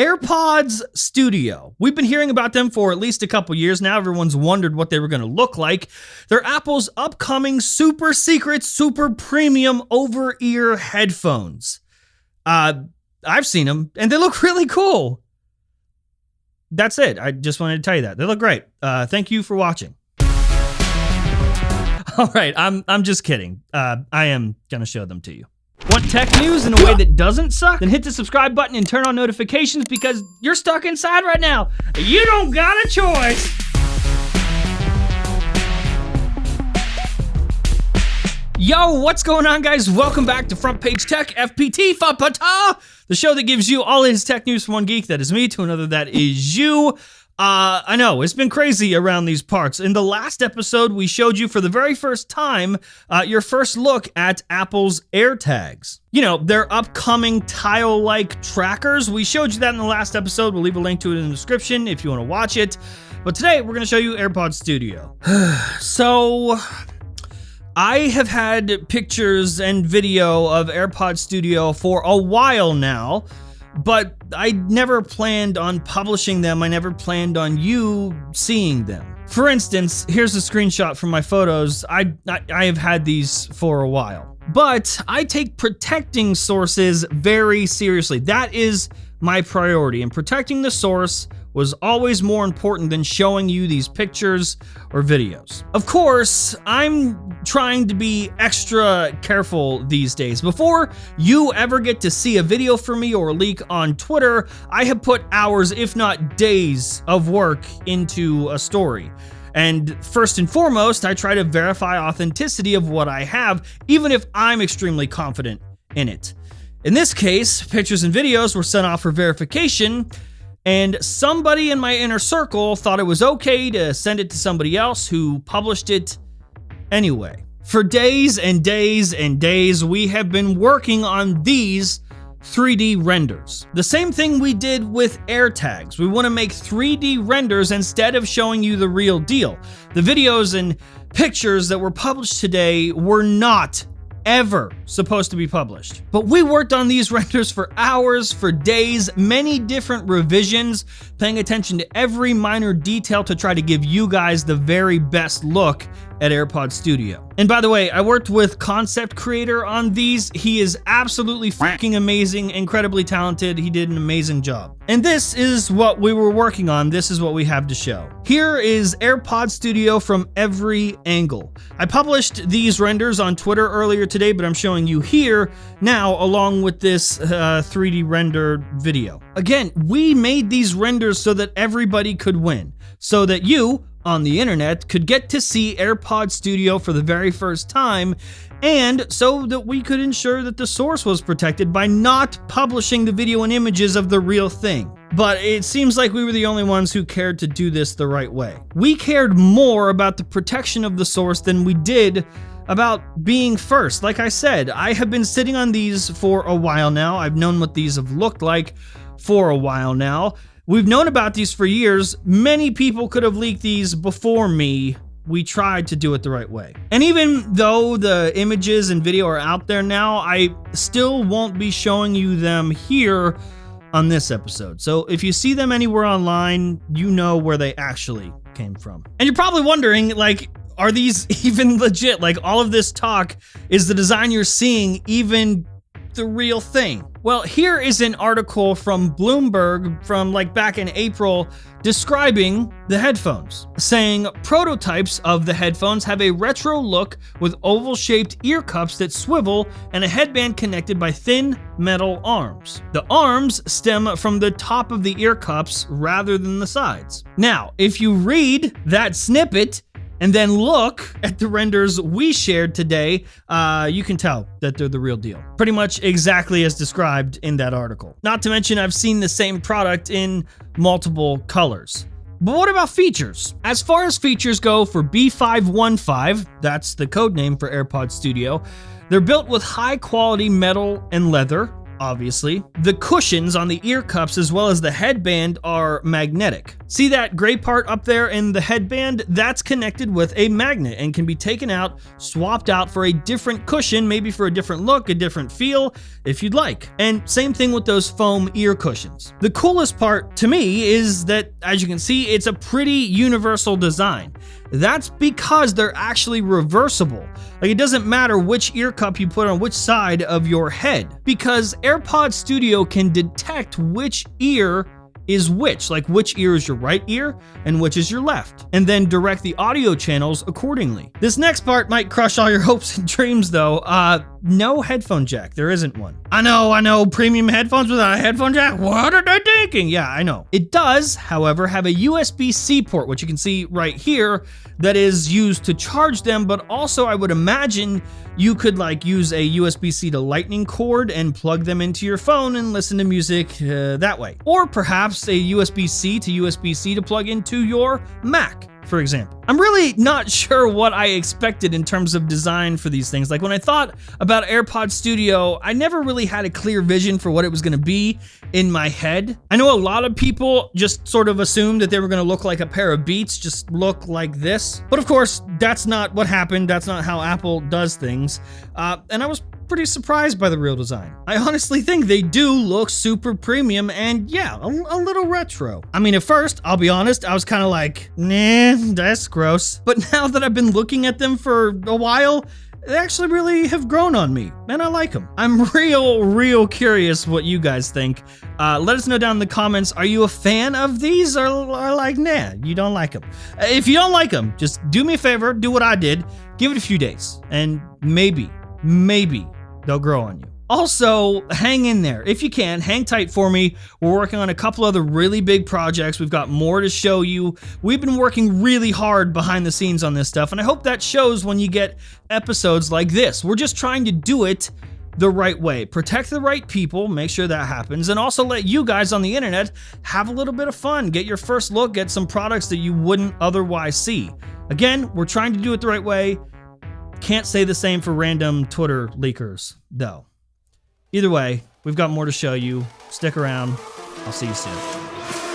AirPods Studio. We've been hearing about them for at least a couple years now. Everyone's wondered what they were going to look like. They're Apple's upcoming super secret, super premium over-ear headphones. I've seen them, and they look really cool. That's it. I just wanted to tell you that. They look great. Thank you for watching. All right, I'm just kidding. I am going to show them to you. Want tech news in a way that doesn't suck? Then hit the subscribe button and turn on notifications because you're stuck inside right now. You don't got a choice. Yo, what's going on, guys? Welcome back to Front Page Tech, FPT, the show that gives you all his tech news from one geek, that is me, to another, that is you. I know, it's been crazy around these parts. In the last episode, we showed you for the very first time your first look at Apple's AirTags. You know, their upcoming tile-like trackers. We showed you that in the last episode. We'll leave a link to it in the description if you want to watch it. But today, we're going to show you AirPods Studio. So, I have had pictures and video of AirPods Studio for a while now, but I never planned on publishing them. I never planned on you seeing them. For instance, here's a screenshot from my photos. I have had these for a while, but I take protecting sources very seriously. That is my priority, and protecting the source was always more important than showing you these pictures or videos. Of course, I'm trying to be extra careful these days. Before you ever get to see a video from me or a leak on Twitter, I have put hours, if not days, of work into a story. And first and foremost, I try to verify authenticity of what I have, even if I'm extremely confident in it. In this case, pictures and videos were sent off for verification, and somebody in my inner circle thought it was okay to send it to somebody else who published it anyway. For days and days and days, we have been working on these 3D renders. The same thing we did with AirTags. We want to make 3D renders instead of showing you the real deal. The videos and pictures that were published today were not ever supposed to be published. But we worked on these renders for hours, for days, many different revisions, paying attention to every minor detail to try to give you guys the very best look at AirPods Studio. And by the way, I worked with ConceptCreator on these. He is absolutely fucking amazing, incredibly talented. He did an amazing job. And this is what we were working on. This is what we have to show. Here is AirPods Studio from every angle. I published these renders on Twitter earlier today, but I'm showing you here now along with this 3D render video. Again, we made these renders so that everybody could win, so that you on the internet could get to see AirPods Studio for the very first time, and so that we could ensure that the source was protected by not publishing the video and images of the real thing. But it seems like we were the only ones who cared to do this the right way. We cared more about the protection of the source than we did about being first. Like I said, I have been sitting on these for a while now. I've known what these have looked like for a while now. We've known about these for years. Many people could have leaked these before me. We tried to do it the right way. And even though the images and video are out there now, I still won't be showing you them here on this episode. So if you see them anywhere online, you know where they actually came from. And you're probably wondering, like, are these even legit? Like, all of this talk, is the design you're seeing even the real thing? Well, here is an article from Bloomberg from like back in April describing the headphones, saying prototypes of the headphones have a retro look with oval-shaped ear cups that swivel and a headband connected by thin metal arms. The arms stem from the top of the ear cups rather than the sides. Now, if you read that snippet and then look at the renders we shared today, you can tell that they're the real deal. Pretty much exactly as described in that article. Not to mention, I've seen the same product in multiple colors. But what about features? As far as features go for B515, that's the code name for AirPods Studio, they're built with high quality metal and leather. obviously. The cushions on the ear cups as well as the headband are magnetic. See that gray part up there in the headband? That's connected with a magnet and can be taken out, swapped out for a different cushion, maybe for a different look, a different feel, if you'd like. And same thing with those foam ear cushions. The coolest part to me is that, as you can see, it's a pretty universal design. That's because they're actually reversible. Like, it doesn't matter which ear cup you put on which side of your head, because AirPods Studio can detect which ear is which ear is your right ear and which is your left, and then direct the audio channels accordingly. This next part might crush all your hopes and dreams though. No headphone jack, there isn't one. I know, premium headphones without a headphone jack? What are they thinking? Yeah, I know. It does, however, have a USB-C port, which you can see right here, that is used to charge them, but also I would imagine you could like use a USB-C to lightning cord and plug them into your phone and listen to music that way. Or perhaps a USB-C to USB-C to plug into your Mac, for example. I'm really not sure what I expected in terms of design for these things. Like when I thought about AirPods Studio, I never really had a clear vision for what it was gonna be in my head. I know a lot of people just sort of assumed that they were gonna look like a pair of Beats, just look like this. But of course, that's not what happened. That's not how Apple does things. And I was pretty surprised by the real design. I honestly think they do look super premium and yeah, a little retro. I mean, at first, I'll be honest, I was kind of like, nah, that's gross. But now that I've been looking at them for a while, they actually really have grown on me, and I like them. I'm real curious what you guys think. Let us know down in the comments, are you a fan of these or like, nah, you don't like them? If you don't like them, just do me a favor, do what I did, give it a few days, and maybe they'll grow on you. Also, hang in there. If you can, hang tight for me. We're working on a couple other really big projects. We've got more to show you. We've been working really hard behind the scenes on this stuff, and I hope that shows when you get episodes like this. We're just trying to do it the right way. Protect the right people, make sure that happens, and also let you guys on the internet have a little bit of fun. Get your first look at some products that you wouldn't otherwise see. Again, we're trying to do it the right way. Can't say the same for random Twitter leakers, though. Either way, we've got more to show you. Stick around. I'll see you soon.